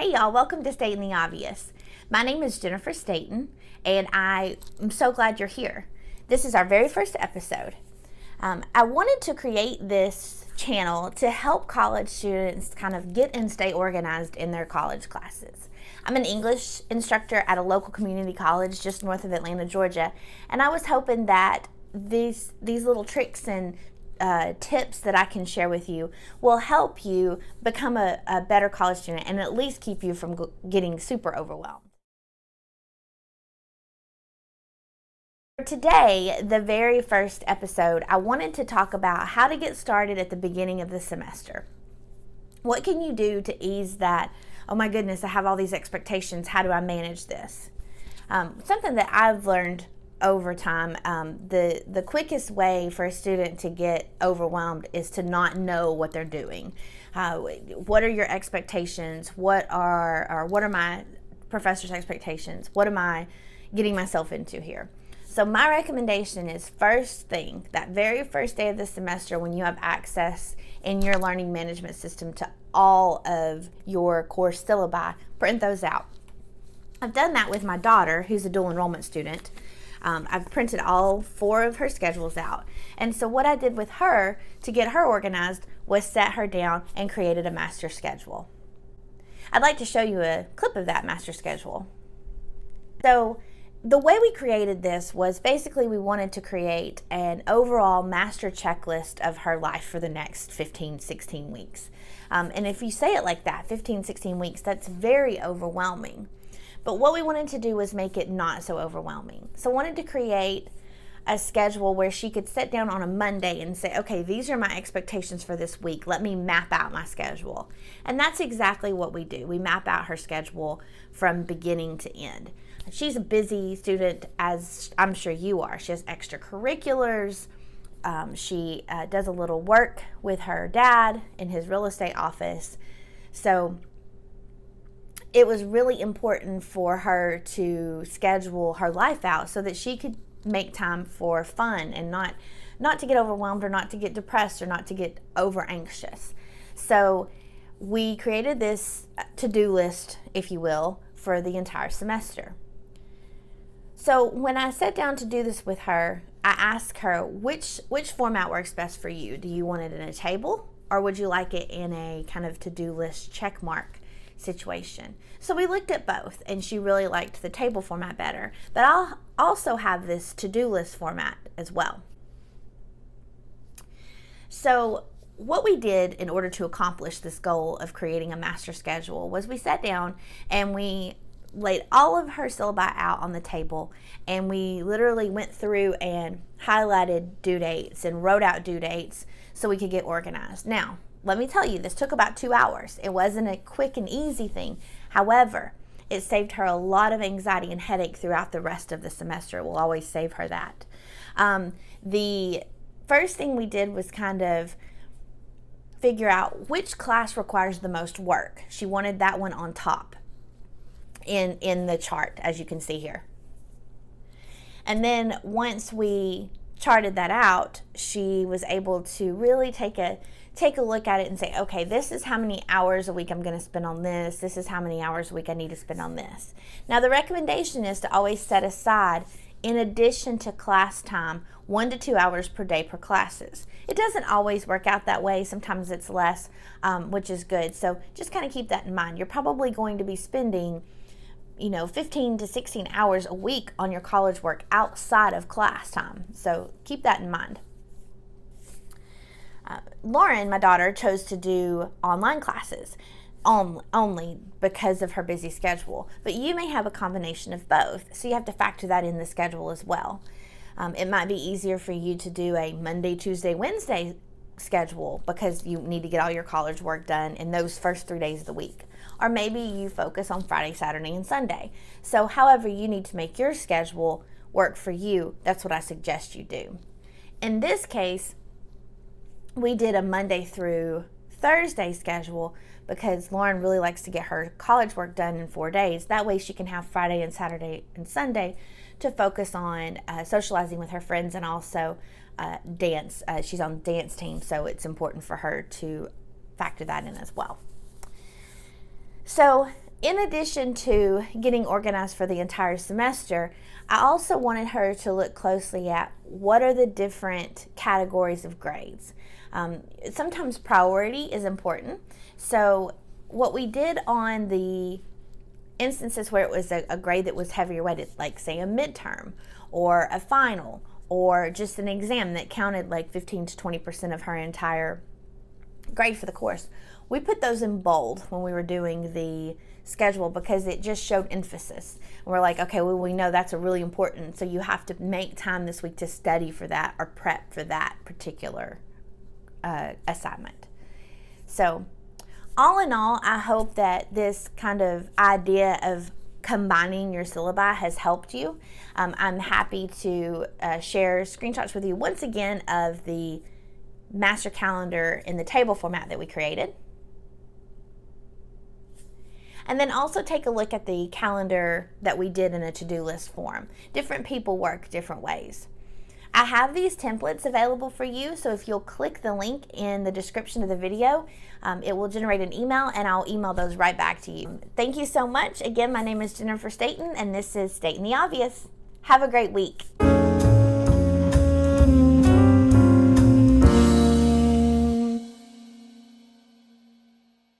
Hey y'all, welcome to Stating the Obvious. My name is Jennifer Staten, and I am so glad you're here. This is our very first episode. I wanted to create this channel to help college students kind of get and stay organized in their college classes. I'm an English instructor at a local community college just north of Atlanta, Georgia, and I was hoping that these little tricks and tips that I can share with you will help you become a better college student and at least keep you from getting super overwhelmed. For today, the very first episode, I wanted to talk about how to get started at the beginning of the semester. What can you do to ease that, oh my goodness, I have all these expectations, how do I manage this? Something that I've learned over time, the quickest way for a student to get overwhelmed is to not know what they're doing. What are your expectations? What are my professor's expectations? What am I getting myself into here? So my recommendation is, first thing, that very first day of the semester when you have access in your learning management system to all of your course syllabi, print those out. I've done that with my daughter, who's a dual enrollment student. I've printed all 4 of her schedules out. And so what I did with her to get her organized was set her down and created a master schedule. I'd like to show you a clip of that master schedule. So the way we created this was basically we wanted to create an overall master checklist of her life for the next 15, 16 weeks. And if you say it like that, 15, 16 weeks, that's very overwhelming. But what we wanted to do was make it not so overwhelming. So I wanted to create a schedule where she could sit down on a Monday and say, okay, these are my expectations for this week. Let me map out my schedule. And that's exactly what we do. We map out her schedule from beginning to end. She's a busy student, as I'm sure you are. She has extracurriculars. She does a little work with her dad in his real estate office. So it was really important for her to schedule her life out so that she could make time for fun and not to get overwhelmed or not to get depressed or not to get over anxious. So we created this to-do list, if you will, for the entire semester. So when I sat down to do this with her, I asked her which format works best for you. Do you want it in a table, or would you like it in a kind of to-do list check mark situation? So we looked at both, and she really liked the table format better. But I'll also have this to-do list format as well. So what we did in order to accomplish this goal of creating a master schedule was we sat down and we laid all of her syllabi out on the table, and we literally went through and highlighted due dates and wrote out due dates so we could get organized. Now, let me tell you, this took about 2 hours. It wasn't a quick and easy thing. However, it saved her a lot of anxiety and headache throughout the rest of the semester. It will always save her that. The first thing we did was kind of figure out which class requires the most work. She wanted that one on top in the chart, as you can see here. And then once we charted that out, she was able to really take a look at it and say, okay, this is how many hours a week I'm going to spend on this. This is how many hours a week I need to spend on this. Now, the recommendation is to always set aside, in addition to class time, 1 to 2 hours per day per classes. It doesn't always work out that way. Sometimes it's less, which is good. So just kind of keep that in mind. You're probably going to be spending 15 to 16 hours a week on your college work outside of class time. So keep that in mind. Lauren, my daughter, chose to do online classes only because of her busy schedule. But you may have a combination of both, so you have to factor that in the schedule as well. It might be easier for you to do a Monday, Tuesday, Wednesday schedule because you need to get all your college work done in those first 3 days of the week. Or maybe you focus on Friday, Saturday, and Sunday. So however you need to make your schedule work for you, that's what I suggest you do. In this case, we did a Monday through Thursday schedule because Lauren really likes to get her college work done in 4 days. That way she can have Friday and Saturday and Sunday to focus on socializing with her friends and also dance. She's on the dance team, so it's important for her to factor that in as well. So in addition to getting organized for the entire semester, I also wanted her to look closely at what are the different categories of grades. Sometimes priority is important. So what we did on the instances where it was a grade that was heavier weighted, like say a midterm or a final or just an exam that counted like 15 to 20% of her entire grade for the course, we put those in bold when we were doing the schedule because it just showed emphasis. And we're like, okay, well, we know that's a really important, so you have to make time this week to study for that or prep for that particular assignment. So all in all, I hope that this kind of idea of combining your syllabi has helped you. I'm happy to share screenshots with you once again of the master calendar in the table format that we created. And then also take a look at the calendar that we did in a to-do list form. Different people work different ways. I have these templates available for you, so if you'll click the link in the description of the video, it will generate an email and I'll email those right back to you. Thank you so much. Again, my name is Jennifer Staten and this is Stating the Obvious. Have a great week.